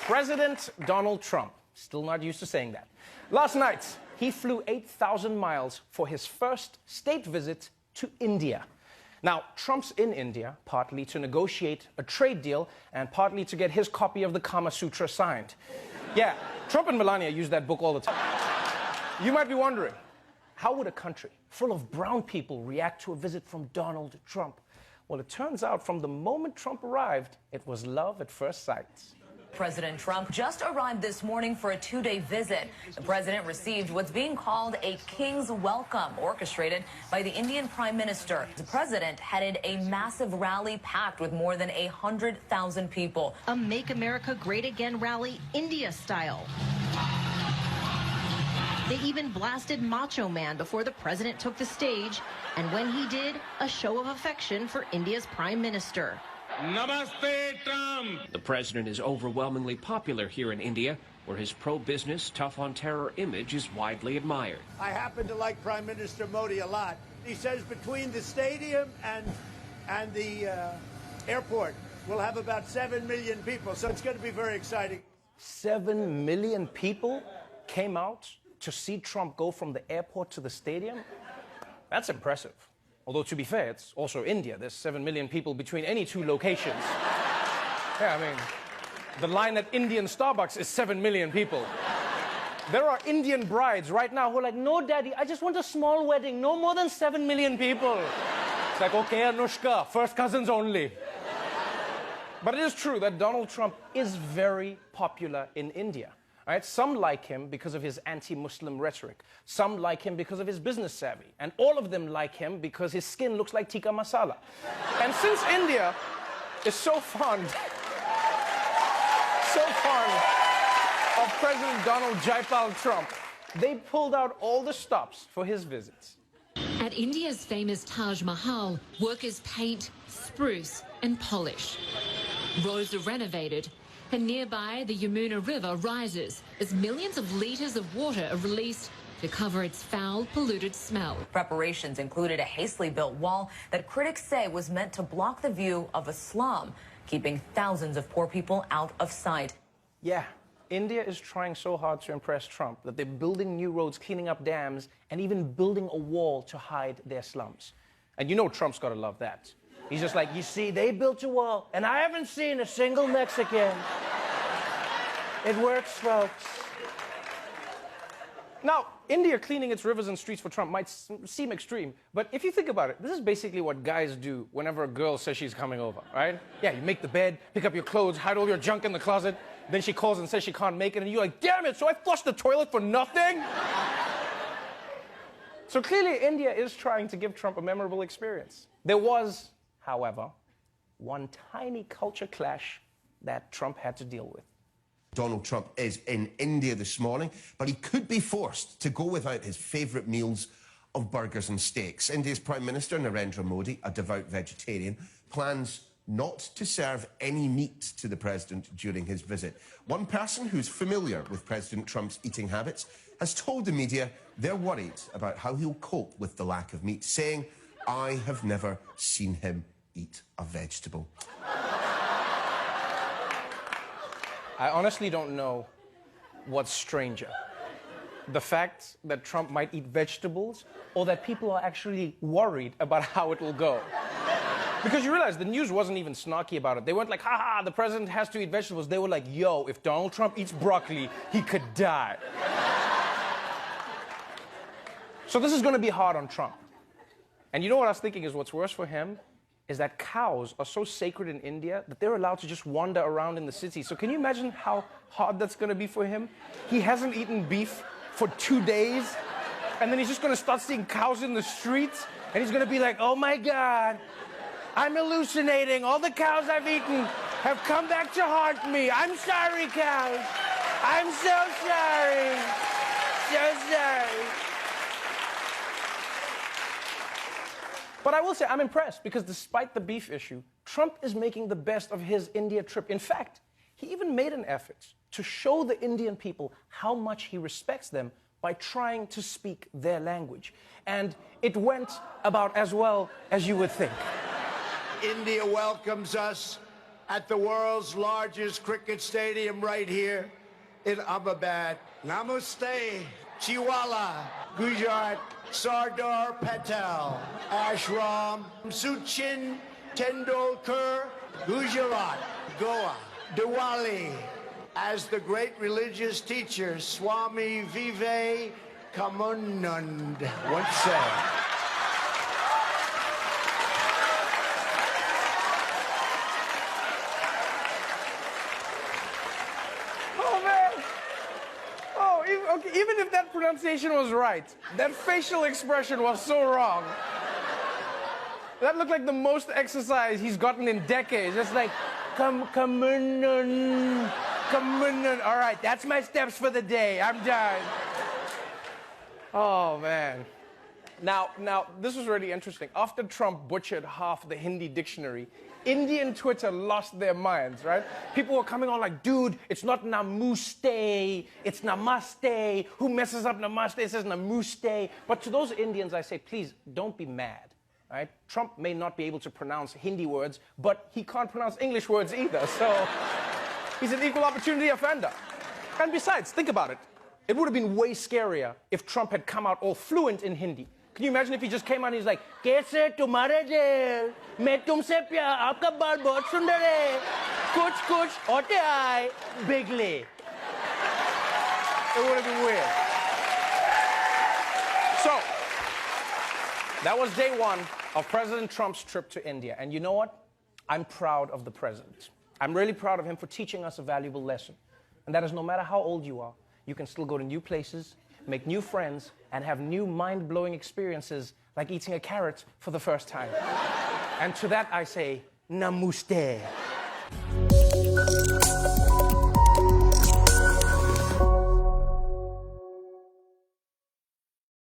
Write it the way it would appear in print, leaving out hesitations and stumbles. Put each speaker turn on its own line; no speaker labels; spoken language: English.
President Donald Trump, still not used to saying that. Last night, he flew 8,000 miles for his first state visit to India. Now, Trump's in India partly to negotiate a trade deal and partly to get his copy of the Kama Sutra signed. Yeah, Trump and Melania use that book all the time. You might be wondering, how would a country full of brown people react to a visit from Donald Trump? Well, it turns out from the moment Trump arrived, it was love at first sight.
President Trump just arrived this morning for a two-day visit. The president received what's being called a king's welcome, orchestrated by the Indian Prime Minister. The president headed a massive rally packed with more than 100,000 people.
A Make America Great Again rally, India style. They even blasted Macho Man before the president took the stage, and when he did, a show of affection for India's Prime Minister.
Namaste, Trump!
The president is overwhelmingly popular here in India, where his pro-business, tough-on-terror image is widely admired.
I happen to like Prime Minister Modi a lot. He says between the stadium and the airport, we'll have about 7 million people, so it's going to be very exciting.
7 million people came out to see Trump go from the airport to the stadium? That's impressive. Although, to be fair, it's also India. There's 7 million people between any two locations. Yeah, I mean, the line at Indian Starbucks is 7 million people. There are Indian brides right now who are like, no, daddy, I just want a small wedding, no more than 7 million people. It's like, okay, Anushka, first cousins only. But it is true that Donald Trump is very popular in India. Right? Some like him because of his anti-Muslim rhetoric. Some like him because of his business savvy. And all of them like him because his skin looks like tikka masala. And since India is so fond of President Donald Jaipal Trump, they pulled out all the stops for his visits.
At India's famous Taj Mahal, workers paint, spruce and polish. Roads are renovated, and nearby, the Yamuna River rises as millions of litres of water are released to cover its foul, polluted smell.
Preparations included a hastily built wall that critics say was meant to block the view of a slum, keeping thousands of poor people out of sight.
Yeah, India is trying so hard to impress Trump that they're building new roads, cleaning up dams, and even building a wall to hide their slums. And you know Trump's got to love that. He's just like, you see, they built a wall, and I haven't seen a single Mexican. It works, folks. Now, India cleaning its rivers and streets for Trump might seem extreme, but if you think about it, this is basically what guys do whenever a girl says she's coming over, right? Yeah, you make the bed, pick up your clothes, hide all your junk in the closet, then she calls and says she can't make it, and you're like, damn it, so I flushed the toilet for nothing? So clearly, India is trying to give Trump a memorable experience. There was, however, one tiny culture clash that Trump had to deal with.
Donald Trump is in India this morning, but he could be forced to go without his favourite meals of burgers and steaks. India's Prime Minister, Narendra Modi, a devout vegetarian, plans not to serve any meat to the president during his visit. One person who's familiar with President Trump's eating habits has told the media they're worried about how he'll cope with the lack of meat, saying, "I have never seen him eat a vegetable."
I honestly don't know what's stranger. The fact that Trump might eat vegetables, or that people are actually worried about how it will go. Because you realize the news wasn't even snarky about it. They weren't like, ha, the president has to eat vegetables. They were like, yo, if Donald Trump eats broccoli, he could die. So this is going to be hard on Trump. And you know what I was thinking is what's worse for him? Is that cows are so sacred in India that they're allowed to just wander around in the city. So can you imagine how hard that's going to be for him? He hasn't eaten beef for 2 days, and then he's just going to start seeing cows in the streets, and he's going to be like, oh my God, I'm hallucinating. All the cows I've eaten have come back to haunt me. I'm sorry, cows. I'm so sorry. So sorry. But I will say I'm impressed because despite the beef issue, Trump is making the best of his India trip. In fact, he even made an effort to show the Indian people how much he respects them by trying to speak their language. And it went about as well as you would think.
India welcomes us at the world's largest cricket stadium right here in Ahmedabad. Namaste, Chiwala, Gujarat, Sardar Patel, Ashram, Sachin Tendulkar, Gujarat, Goa, Diwali. As the great religious teacher Swami Vivekanand once said.
Oh, man. Oh, even if that pronunciation was right, that facial expression was so wrong. That looked like the most exercise he's gotten in decades. It's like, come on. All right, that's my steps for the day. I'm done. Oh, man. Now, this was really interesting. After Trump butchered half the Hindi dictionary, Indian Twitter lost their minds, right? People were coming on like, dude, it's not namuste, it's namaste. Who messes up namaste? It says namuste. But to those Indians, I say, please, don't be mad, right? Trump may not be able to pronounce Hindi words, but he can't pronounce English words either, so he's an equal opportunity offender. And besides, think about it. It would have been way scarier if Trump had come out all fluent in Hindi. Can you imagine if he just came out and he's like, "Kaise tumhare dil? Main tumse pyar, aapka baal bahut sundar hai. Kuch hote aaye, bigly." It would have been weird. So, that was day one of President Trump's trip to India. And you know what? I'm proud of the president. I'm really proud of him for teaching us a valuable lesson. And that is no matter how old you are, you can still go to new places, make new friends, and have new mind-blowing experiences like eating a carrot for the first time. And to that I say, namaste.